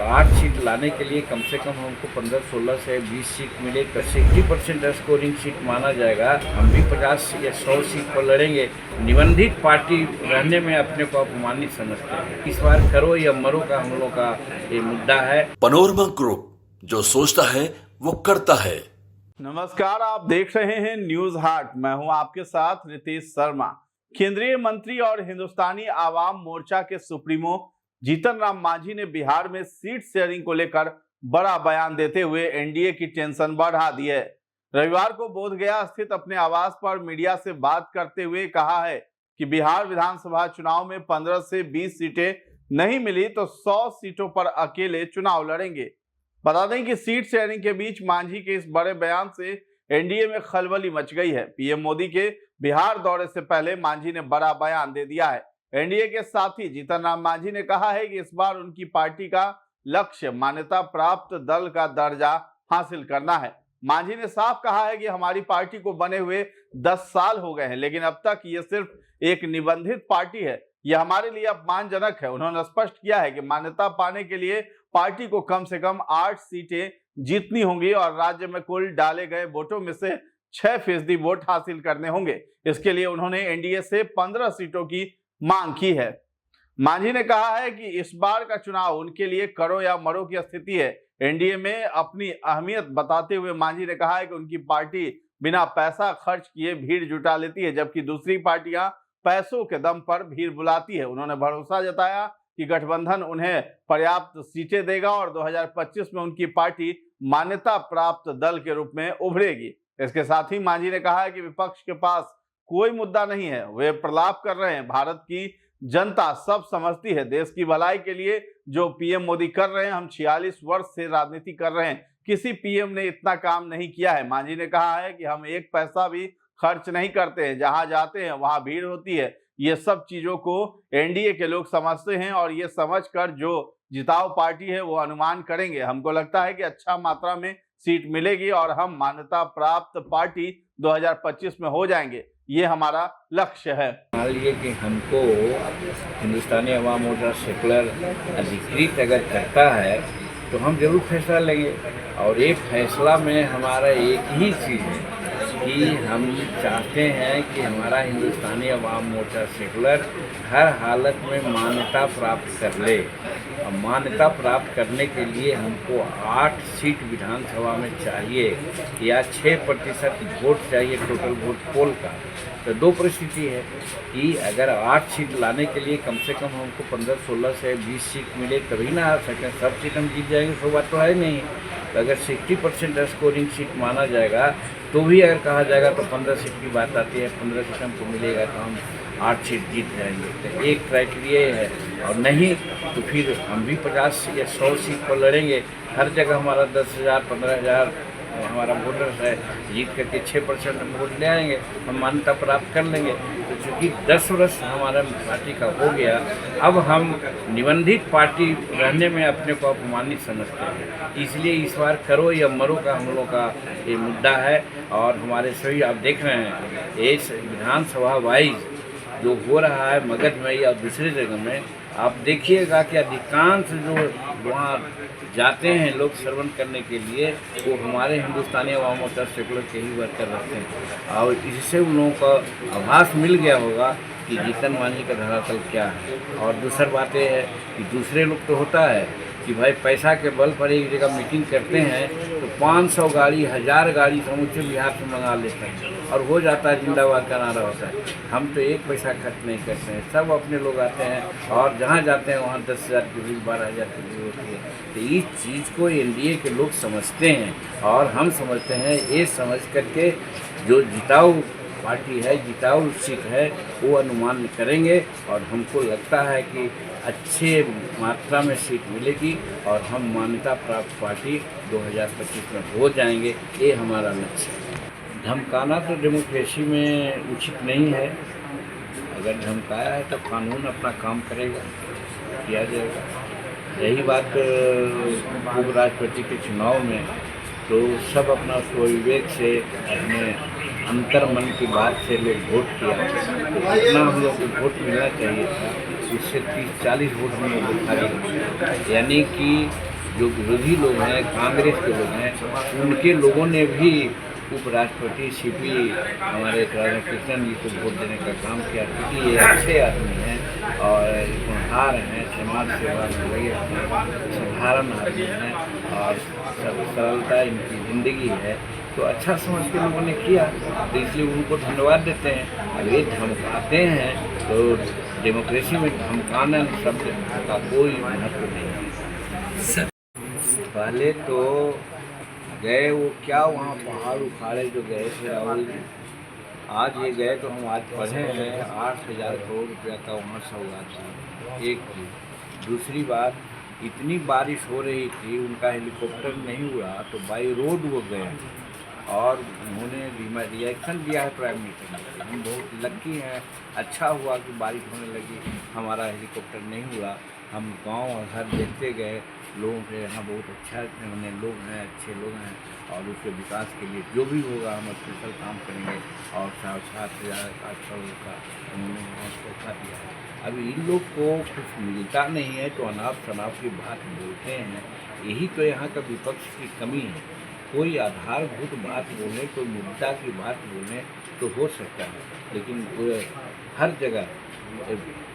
8 seat लाने के लिए कम से कम हमको 15-16 से 20 सीट मिले तो 60% स्कोरिंग सीट माना जाएगा। हम भी 50 या 100 सीट पर लड़ेंगे। निबंधित पार्टी रहने में अपने को अपमानित समझते हैं। इस बार करो या मरो का हम लोग का ये मुद्दा है। पनोरमा ग्रुप, जो सोचता है वो करता है। नमस्कार, आप देख रहे हैं न्यूज हाट। मैं हूं आपके साथ रितेश शर्मा। केंद्रीय मंत्री और हिंदुस्तानी आवाम मोर्चा के सुप्रीमो जीतन राम मांझी ने बिहार में सीट शेयरिंग को लेकर बड़ा बयान देते हुए एनडीए की टेंशन बढ़ा दी है। रविवार को बोधगया स्थित अपने आवास पर मीडिया से बात करते हुए कहा है कि बिहार विधानसभा चुनाव में 15 से 20 सीटें नहीं मिली तो 100 सीटों पर अकेले चुनाव लड़ेंगे। बता दें कि सीट शेयरिंग के बीच मांझी के इस बड़े बयान से एनडीए में खलबली मच गई है। पीएम मोदी के बिहार दौरे से पहले मांझी ने बड़ा बयान दे दिया है। एनडीए के साथी जीतन राम मांझी ने कहा है कि इस बार उनकी पार्टी का लक्ष्य मान्यता प्राप्त दल का दर्जा हासिल करना है। मांझी ने साफ कहा है कि हमारी पार्टी को बने हुए 10 साल हो गए हैं, लेकिन अब तक ये सिर्फ एक निबंधित पार्टी है। यह हमारे लिए अपमानजनक है। उन्होंने स्पष्ट किया है कि मान्यता पाने के लिए पार्टी को कम से कम 8 सीटें जीतनी होंगी और राज्य में कुल डाले गए वोटों में से 6% वोट हासिल करने होंगे। इसके लिए उन्होंने एनडीए से 15 सीटों की मांग की है। मांझी ने कहा है कि इस बार का चुनाव उनके लिए करो या मरो की स्थिति है। एनडीए में अपनी अहमियत बताते हुए मांझी ने कहा है कि उनकी पार्टी बिना पैसा खर्च किए भीड़ जुटा लेती है, जबकि दूसरी पार्टियां पैसों के दम पर भीड़ बुलाती है। उन्होंने भरोसा जताया कि गठबंधन उन्हें पर्याप्त सीटें देगा और 2025 में उनकी पार्टी मान्यता प्राप्त दल के रूप में उभरेगी। इसके साथ ही मांझी ने कहा है कि विपक्ष के पास कोई मुद्दा नहीं है, वे प्रलाप कर रहे हैं। भारत की जनता सब समझती है। देश की भलाई के लिए जो पीएम मोदी कर रहे हैं, हम 46 वर्ष से राजनीति कर रहे हैं, किसी पीएम ने इतना काम नहीं किया है। मांझी ने कहा है कि हम एक पैसा भी खर्च नहीं करते हैं, जहां जाते हैं वहां भीड़ होती है। ये सब चीजों को एनडीए के लोग समझते हैं और ये समझकर जो जिताऊ पार्टी है वो अनुमान करेंगे। हमको लगता है कि अच्छा मात्रा में सीट मिलेगी और हम मान्यता प्राप्त पार्टी 2025 में हो जाएंगे। ये हमारा लक्ष्य है। मान लीजिए कि हमको हिंदुस्तानी अवाम मोर्चा सेकुलर अधिकृत अगर करता है तो हम जरूर फैसला लेंगे। और एक फैसला में हमारा एक ही चीज़ है कि हम चाहते हैं कि हमारा हिंदुस्तानी अवाम मोर्चा सेकुलर हर हालत में मान्यता प्राप्त कर ले। और मान्यता प्राप्त करने के लिए हमको 8 सीट विधानसभा में चाहिए या 6% वोट चाहिए टोटल वोट पोल का। तो दो परिस्थिति है कि अगर 8 सीट लाने के लिए कम से कम हमको 15-16 से 20 सीट मिले तभी ना आ सकें। सब सीट हम जीत जाएंगे, सो बात तो है नहीं। तो अगर 60% स्कोरिंग सीट माना जाएगा तो भी अगर कहा जाएगा तो 15 सीट की बात आती है। 15 सीट हमको मिलेगा तो हम 8 सीट जीत जाएंगे। तो एक क्राइटेरिया है, और नहीं तो फिर हम भी 50 या 100 सीट पर लड़ेंगे। हर जगह हमारा 10,000 15,000 हमारा वोटर्स है, जीत करके 6% वोट ले आएंगे, हम मान्यता प्राप्त कर लेंगे। तो चूँकि 10 वर्ष हमारा पार्टी का हो गया, अब हम निबंधित पार्टी रहने में अपने को अपमानित समझते हैं। इसलिए इस बार करो या मरो का हम लोग का ये मुद्दा है। और हमारे सभी आप देख रहे हैं इस विधानसभा वाइज जो हो रहा है मगध में या दूसरी जगह में, आप देखिएगा कि अधिकांश जो वहाँ जाते हैं लोग श्रवण करने के लिए वो हमारे हिंदुस्तानी अवाम मोर्चा सेकुलर के ही वर्कर रहते हैं। और इससे उन लोगों का आभास मिल गया होगा कि जीतन मांझी का धरातल क्या है। और दूसरी बात यह है कि दूसरे लोग तो होता है कि भाई पैसा के बल पर एक जगह मीटिंग करते हैं तो 500 गाड़ी 1000 गाड़ी समूचे बिहार से मंगा लेते हैं और हो जाता है, जिंदाबाद का नारा होता है। हम तो एक पैसा खर्च नहीं करते हैं, सब अपने लोग आते हैं और जहाँ जाते हैं वहाँ 10,000 की भीड़ 12,000 की भीड़ होती है। तो इस चीज़ को एनडीए के लोग समझते हैं और हम समझते हैं। ये समझ करके जो जिताऊ पार्टी है, जिताऊ सीट है, वो अनुमान करेंगे और हमको लगता है कि अच्छे मात्रा में सीट मिलेगी और हम मान्यता प्राप्त पार्टी 2025 में हो जाएंगे। ये हमारा लक्ष्य है। धमकाना तो डेमोक्रेसी में उचित नहीं है। अगर धमकाया है तो कानून अपना काम करेगा, किया जाएगा। रही बात उपराष्ट्रपति के चुनाव में, तो सब अपना स्वविवेक से अपने अंतर मन की बात से लोग वोट किया। तो इतना हम लोग को वोट मिलना चाहिए था, इससे 30-40 वोट हम लोग खा गए। यानी कि जो विरोधी लोग हैं, कांग्रेस के लोग हैं, उनके लोगों ने भी उपराष्ट्रपति सीपी हमारे राधाकृष्णन जी को वोट देने का काम किया, क्योंकि ये अच्छे आदमी हैं और गुणहार हैं, समाज सेवा में लगे हैं, साधारण आदमी हैं और सरलता इनकी ज़िंदगी है। तो अच्छा समझ के लोगों ने किया, तो इसलिए उनको धन्यवाद देते हैं। अगर ये धमकाते हैं तो डेमोक्रेसी में धमकाना शब्द का कोई महत्व नहीं है। पहले तो गए वो क्या वहाँ पहाड़ उखाड़े जो गए थे राहुल जी, आज ये गए तो हम आज पढ़े हैं 8,000 करोड़ रुपया का वहाँ सौगात था। एक चीज़, दूसरी बात, इतनी बारिश हो रही थी, उनका हेलीकॉप्टर नहीं उड़ा तो बाई रोड वो गए और उन्होंने रिएक्शन दिया है प्राइम मिनिस्टर ने। हम बहुत लकी हैं, अच्छा हुआ कि बारिश होने लगी, हमारा हेलीकॉप्टर नहीं उड़ा। हम गांव और घर देखते गए, लोगों के यहाँ बहुत अच्छा लोग हैं, अच्छे लोग हैं और उसके विकास के लिए जो भी होगा हम स्पेशल काम करेंगे। और 7,000 करोड़ का उन्होंने बहुत पैसा दिया है। अभी इन लोग को कुछ मिलता नहीं है तो अनाप शनाप की बात बोलते हैं। यही तो यहाँ का विपक्ष की कमी है। कोई आधारभूत बात बोले, कोई मुद्दा की बात बोले तो हो सकता है, लेकिन हर जगह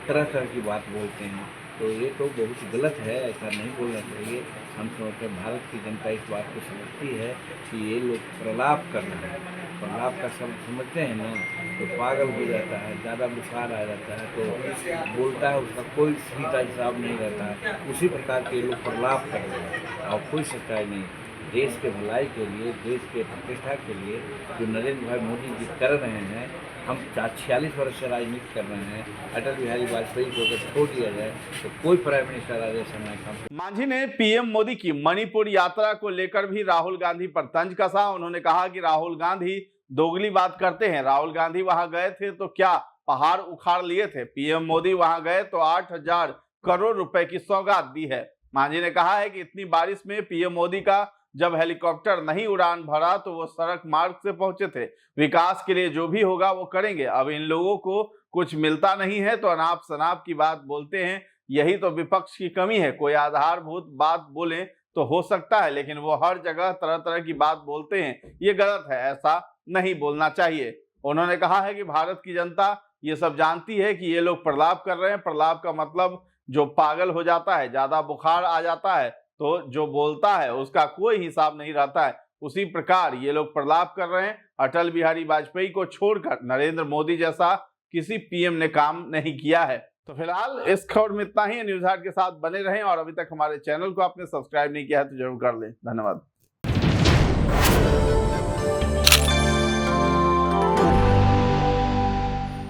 तरह तरह की बात बोलते हैं, तो ये तो बहुत गलत है, ऐसा नहीं बोलना चाहिए। हम समझते हैं भारत की जनता इस बात को समझती है कि ये लोग प्रलाप कर रहे हैं। प्रलाप का शब्द समझते हैं ना, तो पागल हो जाता है, ज़्यादा बुखार आ जाता है तो बोलता है, उसका कोई सीधा हिसाब नहीं रहता है। उसी प्रकार के लोग प्रलाप कर रहे हैं और कोई सच्चाई नहीं। देश के भलाई के लिए, देश के प्रतिष्ठा के लिए जो नरेंद्र भाई मोदी जी कर रहे हैं, हम 46 वर्ष से राजनीति कर रहे हैं। अटल बिहारी वाजपेयी को अगर छोड़ दिया जाए तो कोई प्राइम मिनिस्टर आज ऐसा नहीं काम। मांझी ने पीएम मोदी की मणिपुर यात्रा को लेकर भी राहुल गांधी पर तंज कसा। उन्होंने कहा कि राहुल गांधी दोगली बात करते हैं। राहुल गांधी वहां गए थे तो क्या पहाड़ उखाड़ लिए थे? पीएम मोदी वहां गए तो 8,000 करोड़ रुपए की सौगात दी है। मांझी ने कहा है कि इतनी बारिश में पीएम मोदी का जब हेलीकॉप्टर नहीं उड़ान भरा तो वो सड़क मार्ग से पहुंचे थे। विकास के लिए जो भी होगा वो करेंगे। अब इन लोगों को कुछ मिलता नहीं है तो अनाप शनाप की बात बोलते हैं। यही तो विपक्ष की कमी है। कोई आधारभूत बात बोले तो हो सकता है, लेकिन वो हर जगह तरह तरह की बात बोलते हैं। ये गलत है, ऐसा नहीं बोलना चाहिए। उन्होंने कहा है कि भारत की जनता ये सब जानती है कि ये लोग प्रलाप कर रहे हैं। प्रलाप का मतलब जो पागल हो जाता है, ज्यादा बुखार आ जाता है तो जो बोलता है उसका कोई हिसाब नहीं रहता है। उसी प्रकार ये लोग प्रलाप कर रहे हैं। अटल बिहारी वाजपेयी को छोड़कर नरेंद्र मोदी जैसा किसी पीएम ने काम नहीं किया है। तो फिलहाल इस खबर में इतना ही। न्यूज़ हाट के साथ बने रहें और अभी तक हमारे चैनल को आपने सब्सक्राइब नहीं किया है तो जरूर कर लें। धन्यवाद।